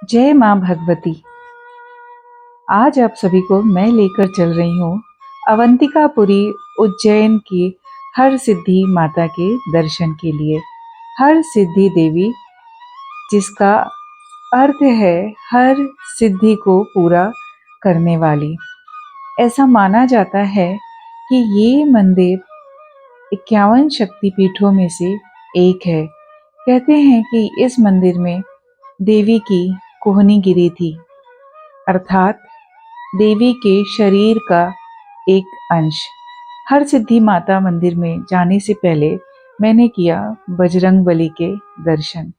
जय माँ भगवती। आज आप सभी को मैं लेकर चल रही हूँ अवंतिकापुरी उज्जैन की हर सिद्धि माता के दर्शन के लिए। हर सिद्धि देवी, जिसका अर्थ है हर सिद्धि को पूरा करने वाली। ऐसा माना जाता है कि ये मंदिर 51 शक्तिपीठों में से एक है। कहते हैं कि इस मंदिर में देवी की कोहनी गिरी थी, अर्थात देवी के शरीर का एक अंश। हर सिद्धि माता मंदिर में जाने से पहले मैंने किया बजरंगबली के दर्शन।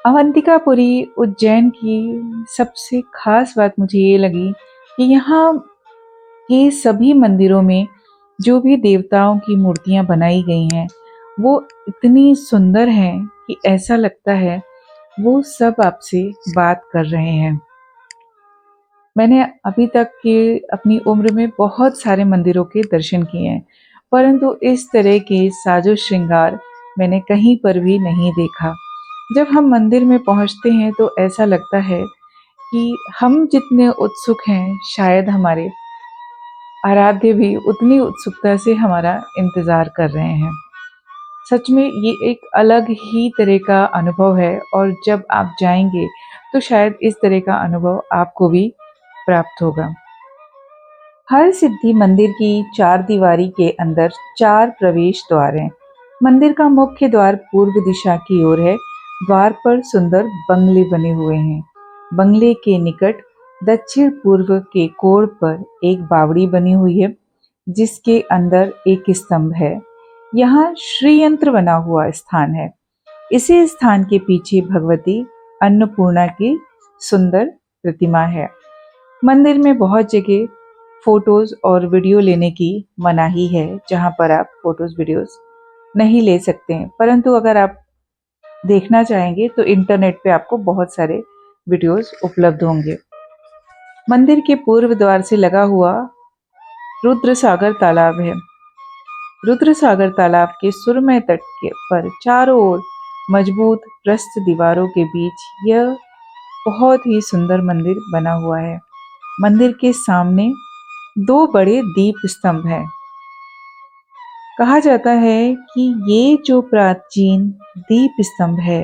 अवंतिकापुरी उज्जैन की सबसे खास बात मुझे ये लगी कि यहाँ के सभी मंदिरों में जो भी देवताओं की मूर्तियां बनाई गई हैं वो इतनी सुंदर हैं कि ऐसा लगता है वो सब आपसे बात कर रहे हैं। मैंने अभी तक के अपनी उम्र में बहुत सारे मंदिरों के दर्शन किए हैं, परंतु इस तरह के साजो श्रृंगार मैंने कहीं पर भी नहीं देखा। जब हम मंदिर में पहुंचते हैं तो ऐसा लगता है कि हम जितने उत्सुक हैं, शायद हमारे आराध्य भी उतनी उत्सुकता से हमारा इंतजार कर रहे हैं। सच में ये एक अलग ही तरह का अनुभव है और जब आप जाएंगे तो शायद इस तरह का अनुभव आपको भी प्राप्त होगा। हर सिद्धि मंदिर की चार दीवारी के अंदर चार प्रवेश द्वार हैं। मंदिर का मुख्य द्वार पूर्व दिशा की ओर है। द्वार पर सुंदर बंगले बने हुए हैं। बंगले के निकट दक्षिण पूर्व के कोण पर एक बावड़ी बनी हुई है, जिसके अंदर एक स्तंभ है। यहाँ श्रीयंत्र बना हुआ स्थान है। इसी स्थान के पीछे भगवती अन्नपूर्णा की सुंदर प्रतिमा है। मंदिर में बहुत जगह फोटोज और वीडियो लेने की मनाही है, जहां पर आप फोटोज वीडियोस नहीं ले सकते हैं, परंतु अगर आप देखना चाहेंगे तो इंटरनेट पे आपको बहुत सारे वीडियोस उपलब्ध होंगे। मंदिर के पूर्व द्वार से लगा हुआ रुद्र सागर तालाब है। रुद्र सागर तालाब के सुरमय तट के पर चारों ओर मजबूत प्रस्थ दीवारों के बीच यह बहुत ही सुंदर मंदिर बना हुआ है। मंदिर के सामने दो बड़े दीप स्तंभ हैं। कहा जाता है कि ये जो प्राचीन दीप स्तंभ है,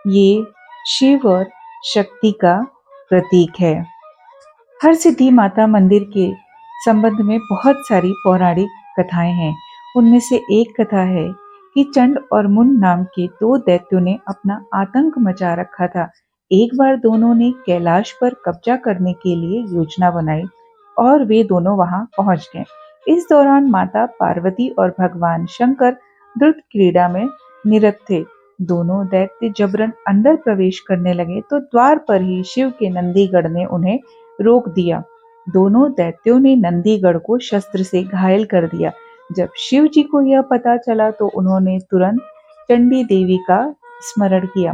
ये शिव और शक्ति का प्रतीक है। हर सिद्धि माता मंदिर के संबंध में बहुत सारी पौराणिक कथाएं हैं। उनमें से एक कथा है कि चंड और मुंड नाम के दो दैत्यों ने अपना आतंक मचा रखा था। एक बार दोनों ने कैलाश पर कब्जा करने के लिए योजना बनाई और वे दोनों वहां पहुंच गए। इस दौरान माता पार्वती और भगवान शंकर द्रुत क्रीड़ा में निरत थे। दोनों दैत्य जबरन अंदर प्रवेश करने लगे तो द्वार पर ही शिव के नंदीगढ़ ने उन्हें रोक दिया। दोनों दैत्यों ने नंदीगढ़ को शस्त्र से घायल कर दिया। जब शिव जी को यह पता चला तो उन्होंने तुरंत चंडी देवी का स्मरण किया।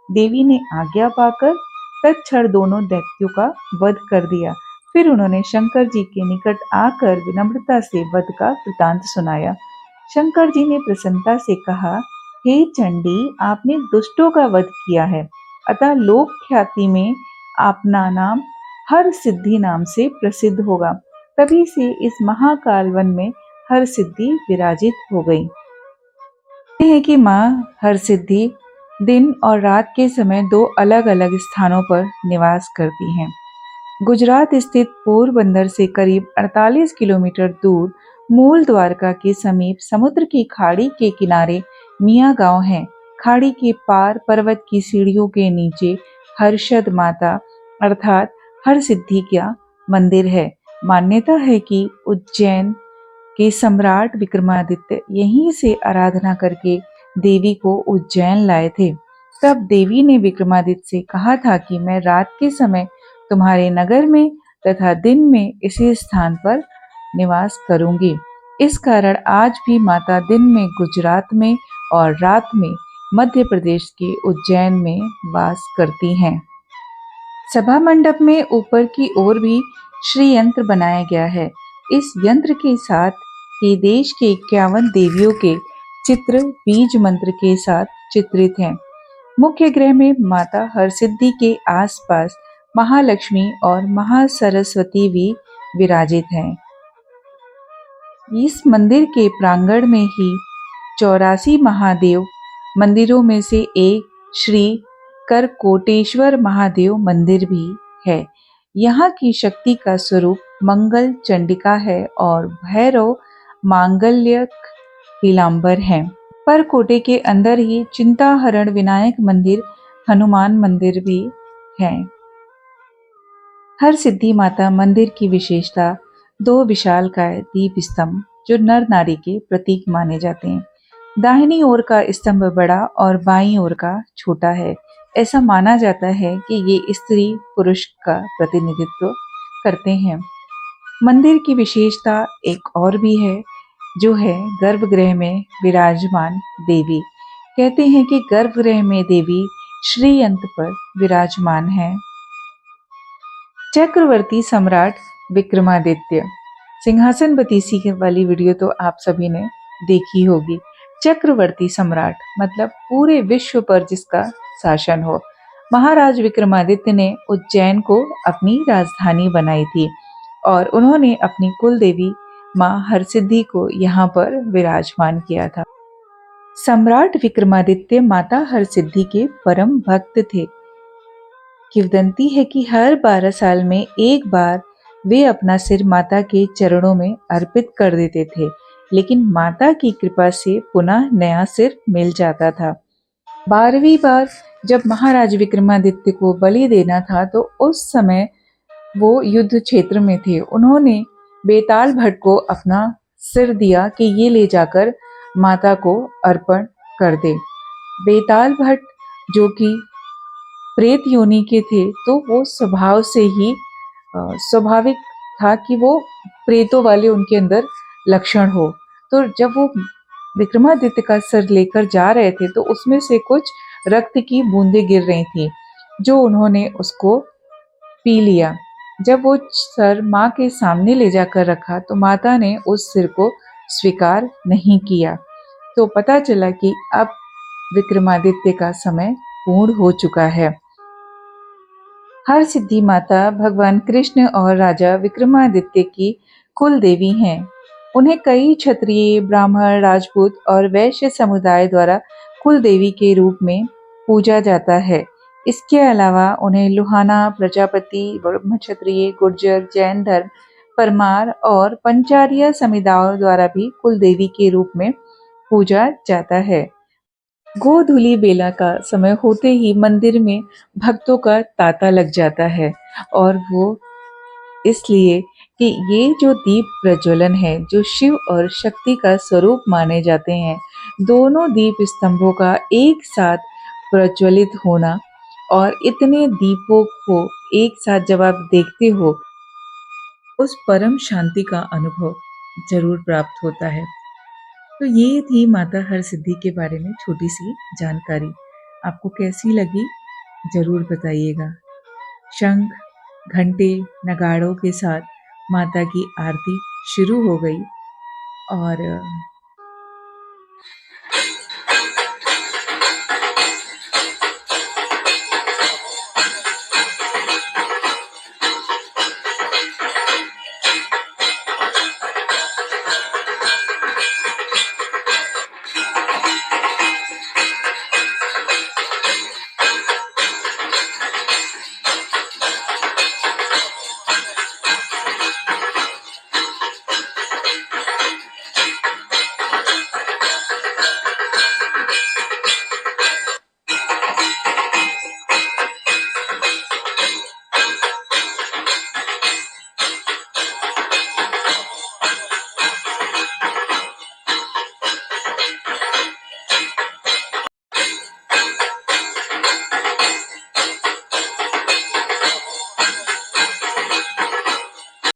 देवी ने आज्ञा पाकर तत्क्षण दोनों दैत्यों का वध कर दिया। फिर उन्होंने शंकर जी के निकट आकर विनम्रता से वध का वृतांत सुनाया। शंकर जी ने प्रसन्नता से कहा, हे चंडी, आपने दुष्टों का वध किया है, अतः लोक ख्याति में आपका नाम हर सिद्धि नाम से प्रसिद्ध होगा। तभी से इस महाकाल वन में हर सिद्धि विराजित हो गई। कहते हैं कि माँ हर सिद्धि दिन और रात के समय दो अलग अलग स्थानों पर निवास करती हैं। गुजरात स्थित पोरबंदर से करीब 48 किलोमीटर दूर मूल द्वारका के समीप समुद्र की खाड़ी के किनारे मियाँ गांव है। खाड़ी के पार पर्वत की सीढ़ियों के नीचे हर्षद माता अर्थात हर सिद्धि का मंदिर है। मान्यता है कि उज्जैन के सम्राट विक्रमादित्य यहीं से आराधना करके देवी को उज्जैन लाए थे। तब देवी ने विक्रमादित्य से कहा था कि मैं रात के समय तुम्हारे नगर में तथा दिन में इसी स्थान पर निवास करूंगी। इस कारण आज भी माता दिन में गुजरात में और रात में मध्य प्रदेश के उज्जैन में वास करती हैं। सभा मंडप में ऊपर की ओर भी श्री यंत्र बनाया गया है। इस यंत्र के साथ ही देश के 51 देवियों के चित्र बीज मंत्र के साथ चित्रित हैं। मुख्य गृह में माता हरसिद्धि के आसपास महालक्ष्मी और महासरस्वती भी विराजित हैं। इस मंदिर के प्रांगण में ही 84 महादेव मंदिरों में से एक श्री करकोटेश्वर महादेव मंदिर भी है। यहाँ की शक्ति का स्वरूप मंगल चंडिका है और भैरव मांगल्यक नीलांबर है। परकोटे के अंदर ही चिंताहरण विनायक मंदिर, हनुमान मंदिर भी है। हर सिद्धि माता मंदिर की विशेषता 2 विशालकाय दीप स्तंभ जो नर नारी के प्रतीक माने जाते हैं। दाहिनी ओर का स्तंभ बड़ा और बाईं ओर का छोटा है। ऐसा माना जाता है कि ये स्त्री पुरुष का प्रतिनिधित्व करते हैं। मंदिर की विशेषता एक और भी है, जो है गर्भगृह में विराजमान देवी। कहते हैं कि गर्भगृह में देवी श्रीयंत्र पर विराजमान है। चक्रवर्ती सम्राट विक्रमादित्य। सिंहासन बतीसी वाली वीडियो तो आप सभी ने देखी होगी। चक्रवर्ती सम्राट मतलब पूरे विश्व पर जिसका शासन हो। महाराज विक्रमादित्य ने उज्जैन को अपनी राजधानी बनाई थी और उन्होंने अपनी कुल देवी मां हरसिद्धि को यहाँ पर विराजमान किया था। सम्राट विक्रमादित्य माता हरसिद्धि के परम भक्त थे। किंवदंती है कि हर 12 साल में एक बार वे अपना सिर माता के चरणों में अर्पित कर देते थे, लेकिन माता की कृपा से पुनः नया सिर मिल जाता था। 12वीं बार जब महाराज विक्रमादित्य को बलि देना था तो उस समय वो युद्ध क्षेत्र में थे। उन्होंने बेताल भट्ट को अपना सिर दिया कि ये ले जाकर माता को अर्पण कर दे। बेताल भट्ट जो कि प्रेत योनि के थे, तो वो स्वभाव से ही स्वाभाविक था कि वो प्रेतों वाले उनके अंदर लक्षण हो। तो जब वो विक्रमादित्य का सिर लेकर जा रहे थे तो उसमें से कुछ रक्त की बूंदें गिर रही थी, जो उन्होंने उसको पी लिया। जब वो सर माँ के सामने ले जाकर रखा तो माता ने उस सिर को स्वीकार नहीं किया। तो पता चला कि अब विक्रमादित्य का समय पूर्ण हो चुका है। हर सिद्धि माता भगवान कृष्ण और राजा विक्रमादित्य की कुल देवी हैं। उन्हें कई क्षत्रिय, ब्राह्मण, राजपूत और वैश्य समुदाय द्वारा कुल देवी के रूप में पूजा जाता है। इसके अलावा उन्हें लुहाना, प्रजापति, ब्रह्मक्षत्रिय, गुर्जर, जैन धर्म, परमार और पंचारिया समुदायों द्वारा भी कुल देवी के रूप में पूजा जाता है। गोधूली बेला का समय होते ही मंदिर में भक्तों का तांता लग जाता है, और वो इसलिए कि ये जो दीप प्रज्वलन है, जो शिव और शक्ति का स्वरूप माने जाते हैं, दोनों दीप स्तंभों का एक साथ प्रज्वलित होना और इतने दीपों को एक साथ जब आप देखते हो, उस परम शांति का अनुभव जरूर प्राप्त होता है। तो ये थी माता हरसिद्धि के बारे में छोटी सी जानकारी। आपको कैसी लगी जरूर बताइएगा। शंख, घंटे, नगाड़ों के साथ माता की आरती शुरू हो गई और